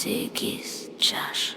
18 yaş.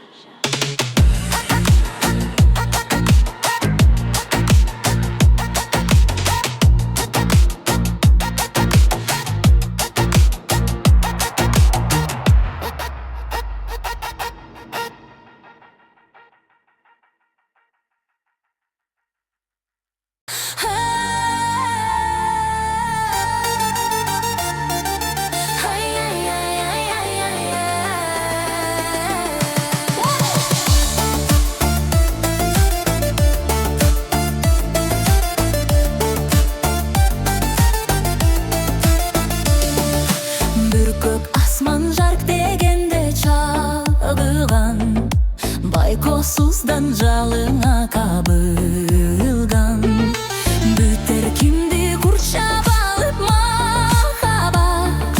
Baykosuzdan жалыңа кабылган Бүтер кимди курчап алып махаббат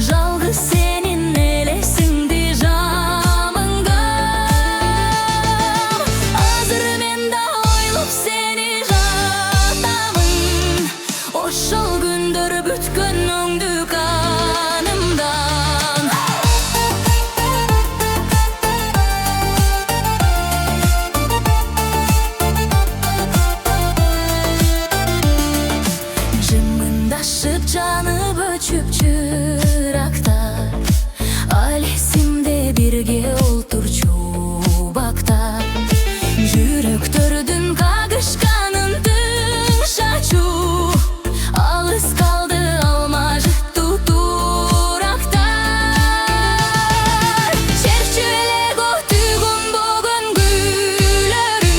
Жалгыз сенин элесиңди жамынган Азыр мен да ойлоп сени жатамын Ошол күндөр бүткөн өңдү канымдан Жанып өчүп чырактар Ал эсимде бирге олтурчу бактар Жүрөктөрдүн кагышканын тыңшачу Алыс калды алма жыттуу турактар Черчү элек өтүгөн бөгөн гүлөрүм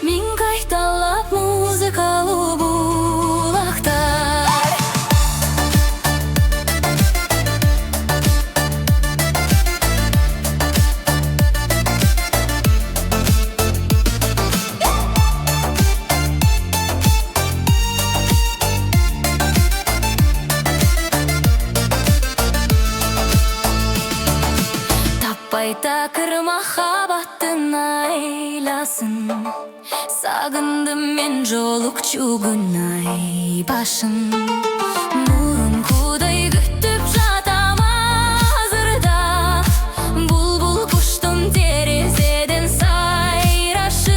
Мен кайталап музыкалуу Байтакыр махаббаттын айласын Сагындым мен жолукчу күн ай башын Мурункудай күтүп жатам азырда Булбул куштун терезеден сайрашын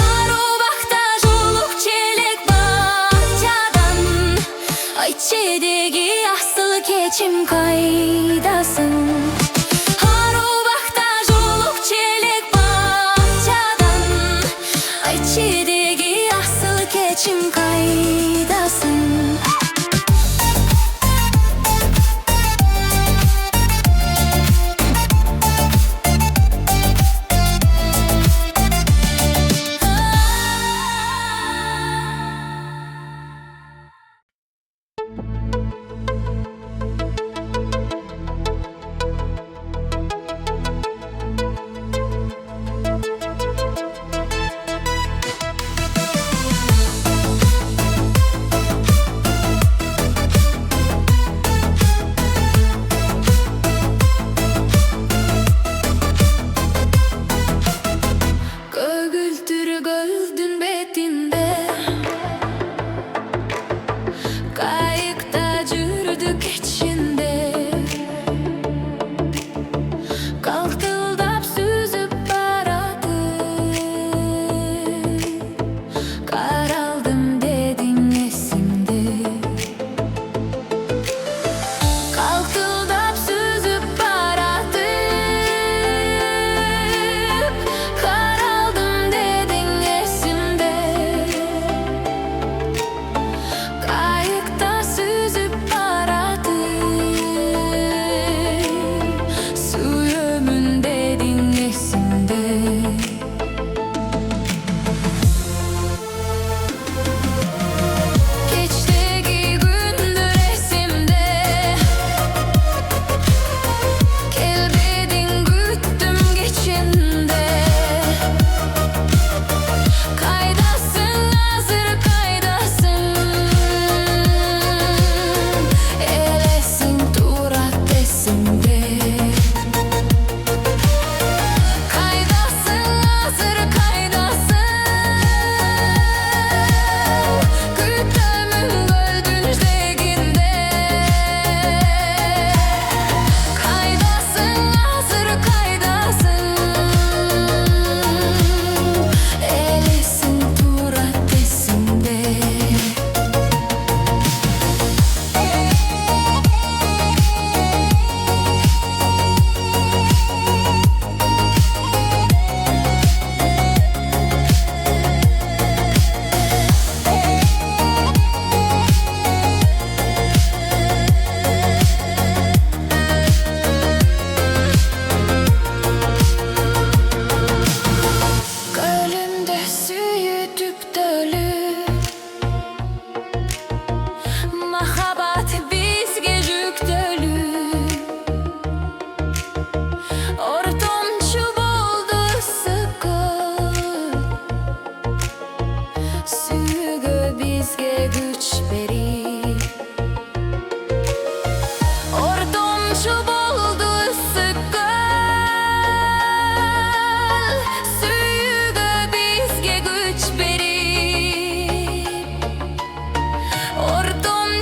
Ар убакта жолук челек бакчадан Айтчы деги асыл кечим кайдасың Ар убакта жолук челек бакчадан Айтчы деги асыл кечим кайдасың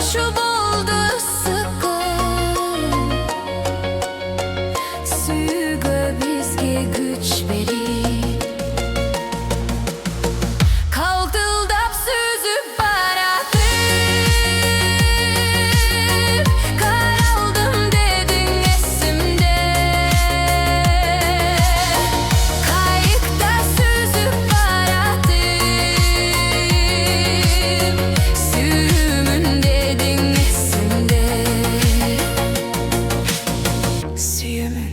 Koşu boldu sıkı Süygü bizge güç verir Kaldildap süzüp baratıp Karaldım dedin esimde Kayıkta süzüp baratıp Sürümün dedin esimde Sürümün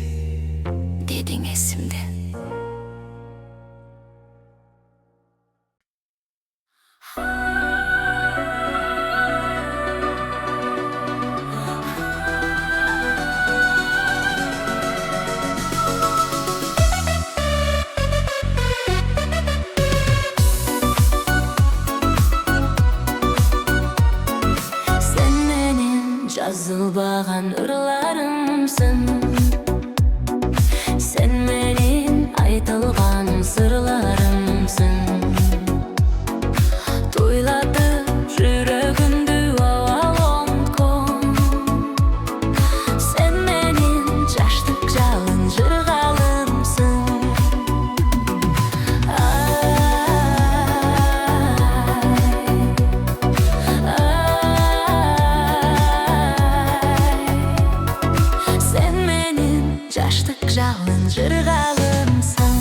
dedin esimde Sen menin жазылбаған ырlarымсың Sen menin айтылған сырларымсың Тойлатып жүрөгүмдү алалонком Sen menin жаштык жалын жыргалымсың Sen menin жаштык жалын жыргалымсың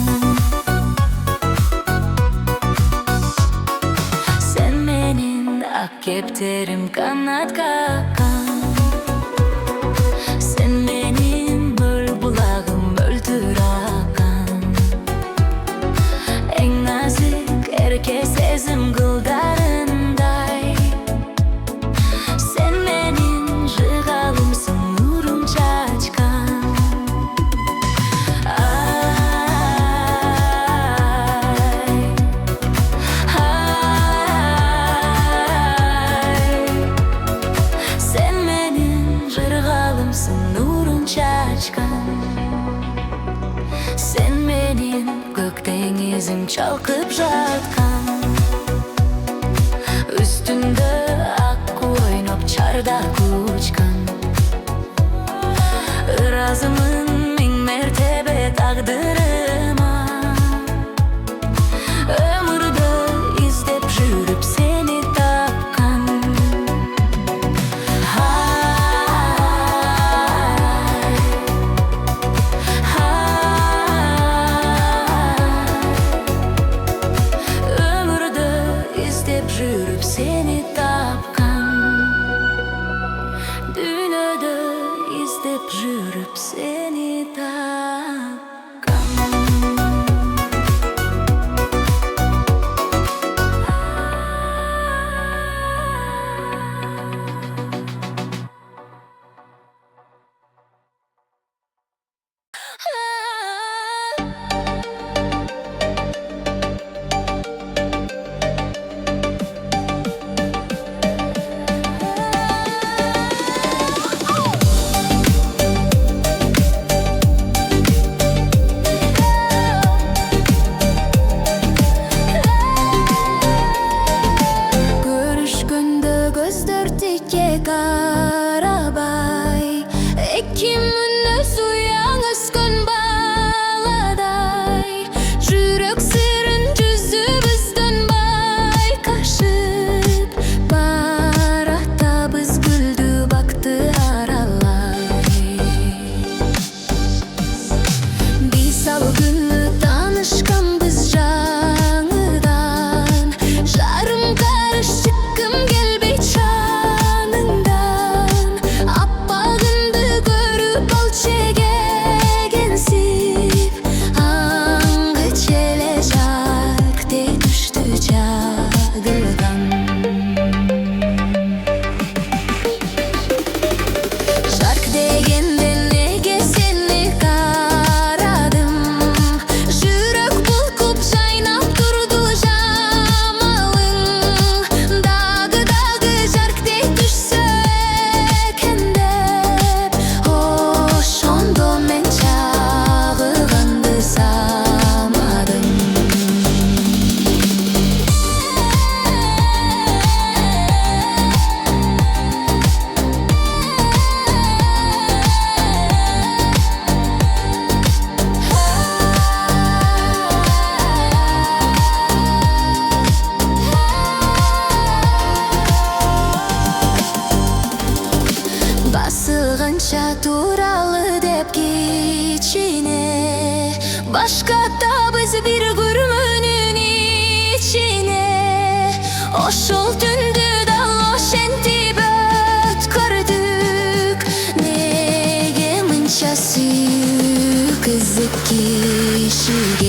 Sen menin ак кептерим канат каккан Sen menin мөл булагым мөлдүр аккан Эң назик эрке сезим кылдарындай Sen menin жыгалымсың нурун чачкан Sen menin жыргалымсың нурун чачкан Sen menin көк деңизим чалкып жаткан Үстүндө акку ойноп чардак учкан Ыраазымын миң мертебе тагдырыма Өмүрдө издеп жүрүп сени тапкан Өмүрдө издеп жүрүп сени тапкан Дүйнөдө издеп жүрүп сени тапкан Görüşkөндө көздөр тикке карабай Экимиз уяң өскөн баладай Жүрөк сырын жүзүбүздөн байкашып Баратабыз гүлдү бакты аралай Биз ал күнү таанышканбыз жаңыдан Жарым карыш чыккым келбейт жаныңдан kança turalı dep geçine, başka da biz bir gürmünün içine. Oşul tündü dal oşenti böt gördük, nege mınça süyük kızık kişiге.